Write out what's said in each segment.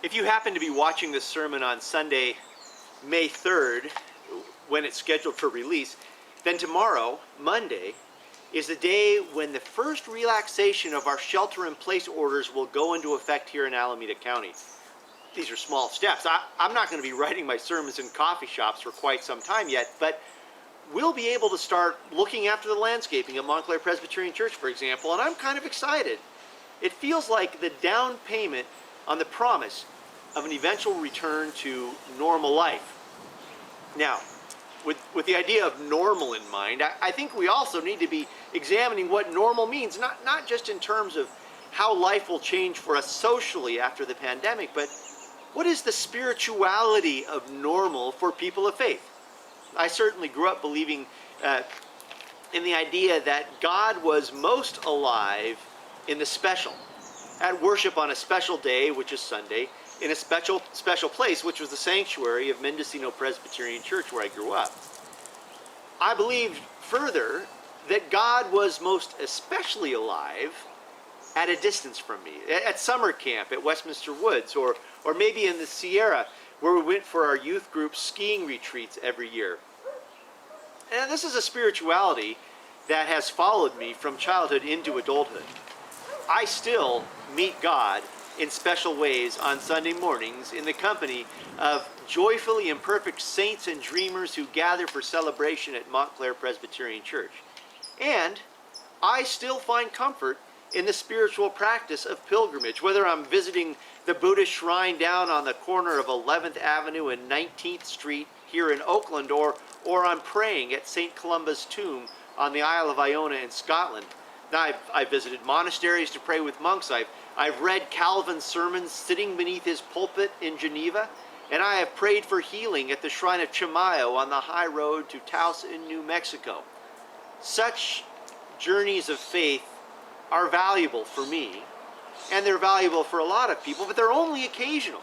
If you happen to be watching this sermon on Sunday, May 3rd, when it's scheduled for release, then tomorrow, Monday, is the day when the first relaxation of our shelter-in-place orders will go into effect here in Alameda County. These are small steps. I'm not going to be writing my sermons in coffee shops for quite some time yet, but we'll be able to start looking after the landscaping at Montclair Presbyterian Church, for example, and I'm kind of excited. It feels like the down payment on the promise of an eventual return to normal life. Now, with the idea of normal in mind, I think we also need to be examining what normal means, not just in terms of how life will change for us socially after the pandemic, but what is the spirituality of normal for people of faith? I certainly grew up believing in the idea that God was most alive in the special, at worship on a special day, which is Sunday, in a special place, which was the sanctuary of Mendocino Presbyterian Church, where I grew up. I believed further that God was most especially alive at a distance from me, at summer camp at Westminster Woods, or maybe in the Sierra, where we went for our youth group skiing retreats every year. And this is a spirituality that has followed me from childhood into adulthood. I still meet God in special ways on Sunday mornings in the company of joyfully imperfect saints and dreamers who gather for celebration at Montclair Presbyterian Church. And I still find comfort in the spiritual practice of pilgrimage, whether I'm visiting the Buddhist shrine down on the corner of 11th Avenue and 19th Street here in Oakland, or I'm praying at St. Columba's tomb on the Isle of Iona in Scotland. Now, I've visited monasteries to pray with monks. I've read Calvin's sermons sitting beneath his pulpit in Geneva, and I have prayed for healing at the shrine of Chimayo on the high road to Taos in New Mexico. Such journeys of faith are valuable for me, and they're valuable for a lot of people, but they're only occasional.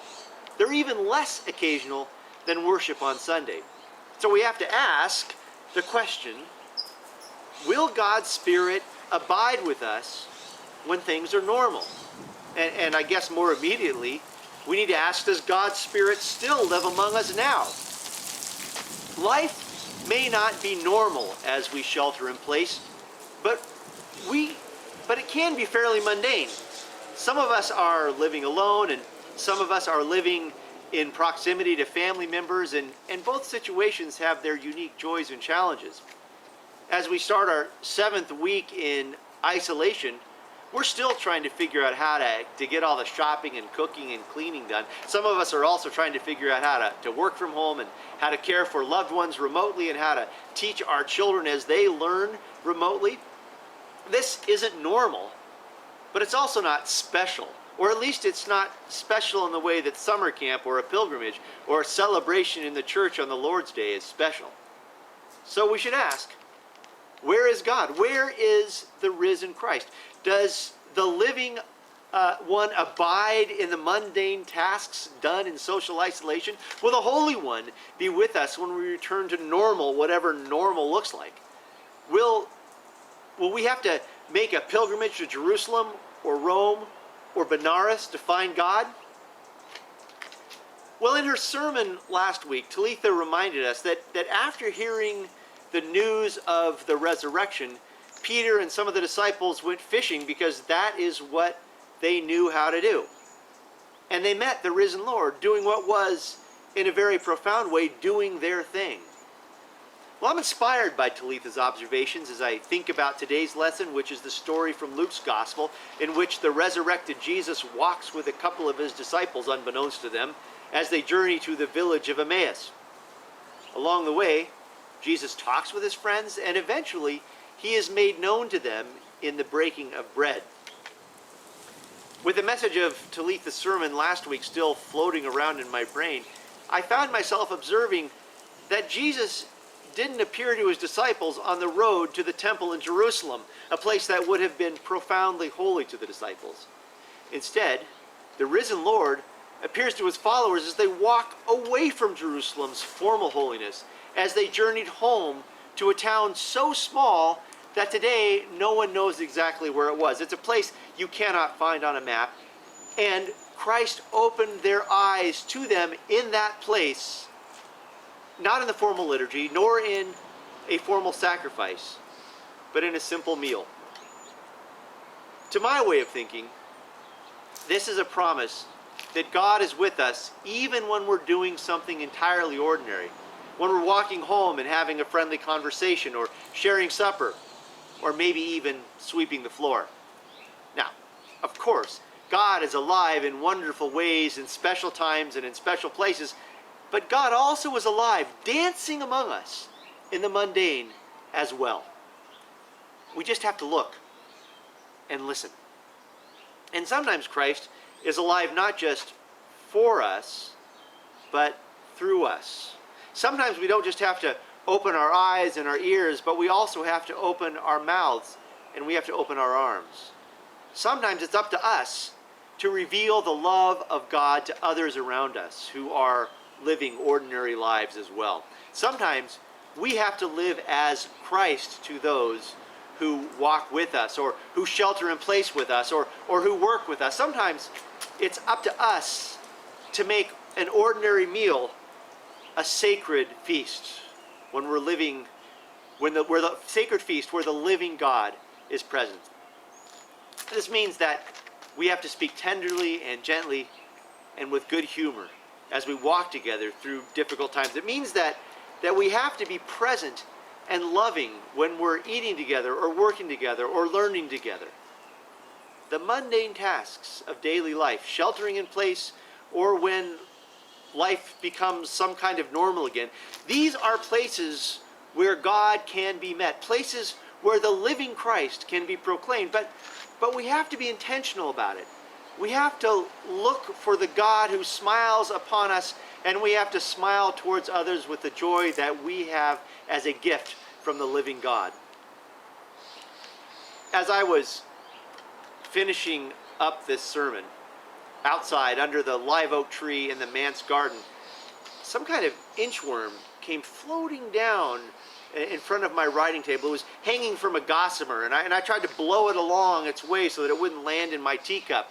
They're even less occasional than worship on Sunday. So we have to ask the question, will God's Spirit abide with us when things are normal? And I guess more immediately, we need to ask, does God's Spirit still live among us now? Life may not be normal as we shelter in place, but it can be fairly mundane. Some of us are living alone, and some of us are living in proximity to family members, and both situations have their unique joys and challenges. As we start our 7th week in isolation, we're still trying to figure out how to get all the shopping and cooking and cleaning done. Some of us are also trying to figure out how to work from home, and how to care for loved ones remotely, and how to teach our children as they learn remotely. This isn't normal, but it's also not special. Or at least it's not special in the way that summer camp or a pilgrimage or a celebration in the church on the Lord's Day is special. So we should ask, where is God? Where is the risen Christ? Does the living one abide in the mundane tasks done in social isolation? Will the Holy One be with us when we return to normal, whatever normal looks like? Will we have to make a pilgrimage to Jerusalem or Rome or Benares to find God? Well, in her sermon last week, Talitha reminded us that after hearing the news of the resurrection, Peter and some of the disciples went fishing because that is what they knew how to do. And they met the risen Lord doing what was, in a very profound way, doing their thing. Well, I'm inspired by Talitha's observations as I think about today's lesson, which is the story from Luke's Gospel, in which the resurrected Jesus walks with a couple of his disciples, unbeknownst to them, as they journey to the village of Emmaus. Along the way, Jesus talks with his friends, and eventually he is made known to them in the breaking of bread. With the message of Talitha's sermon last week still floating around in my brain, I found myself observing that Jesus didn't appear to his disciples on the road to the temple in Jerusalem, a place that would have been profoundly holy to the disciples. Instead, the risen Lord appears to his followers as they walk away from Jerusalem's formal holiness, as they journeyed home to a town so small that today no one knows exactly where it was. It's a place you cannot find on a map, And Christ opened their eyes to them in that place, not in the formal liturgy, nor in a formal sacrifice, but in a simple meal. To my way of thinking, this is a promise that God is with us even when we're doing something entirely ordinary. When we're walking home and having a friendly conversation, or sharing supper, or maybe even sweeping the floor. Now, of course, God is alive in wonderful ways in special times and in special places, but God also is alive, dancing among us in the mundane as well. We just have to look and listen. And sometimes Christ is alive not just for us, but through us. Sometimes we don't just have to open our eyes and our ears, but we also have to open our mouths, and we have to open our arms. Sometimes it's up to us to reveal the love of God to others around us who are living ordinary lives as well. Sometimes we have to live as Christ to those who walk with us, or who shelter in place with us, or who work with us. Sometimes it's up to us to make an ordinary meal a sacred feast when we're living, we're the sacred feast where the living God is present. This means that we have to speak tenderly and gently and with good humor as we walk together through difficult times. It means that we have to be present and loving when we're eating together, or working together, or learning together. The mundane tasks of daily life, sheltering in place, or when life becomes some kind of normal again, these are places where God can be met, places where the living Christ can be proclaimed. But we have to be intentional about it. We have to look for the God who smiles upon us, and we have to smile towards others with the joy that we have as a gift from the living God. As I was finishing up this sermon, outside under the live oak tree in the manse garden, some kind of inchworm came floating down in front of my writing table. It was hanging from a gossamer, and I tried to blow it along its way so that it wouldn't land in my teacup.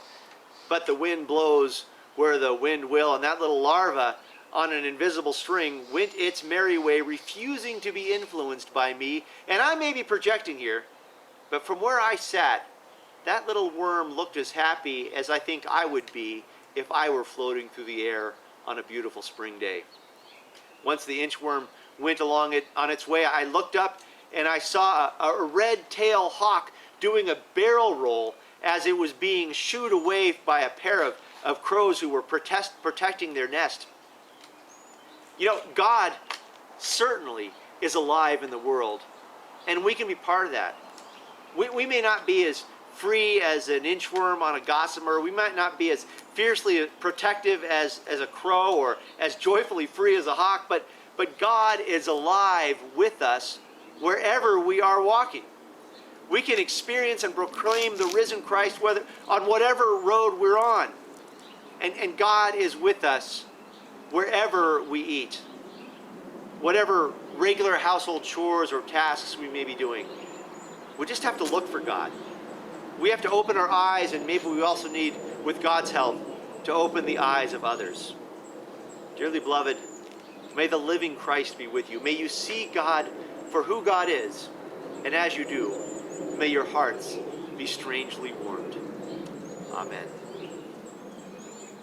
But the wind blows where the wind will, and that little larva on an invisible string went its merry way, refusing to be influenced by me. And I may be projecting here, but from where I sat, that little worm looked as happy as I think I would be if I were floating through the air on a beautiful spring day. Once the inchworm went along on its way, I looked up and I saw a red-tailed hawk doing a barrel roll as it was being shooed away by a pair of crows who were protecting their nest. You know, God certainly is alive in the world, and we can be part of that. We may not be as free as an inchworm on a gossamer. We might not be as fiercely protective as a crow, or as joyfully free as a hawk, but God is alive with us wherever we are walking. We can experience and proclaim the risen Christ on whatever road we're on. And God is with us wherever we eat. Whatever regular household chores or tasks we may be doing, we just have to look for God. We have to open our eyes, and maybe we also need, with God's help, to open the eyes of others. Dearly beloved, may the living Christ be with you. May you see God for who God is, and as you do, may your hearts be strangely warmed. Amen.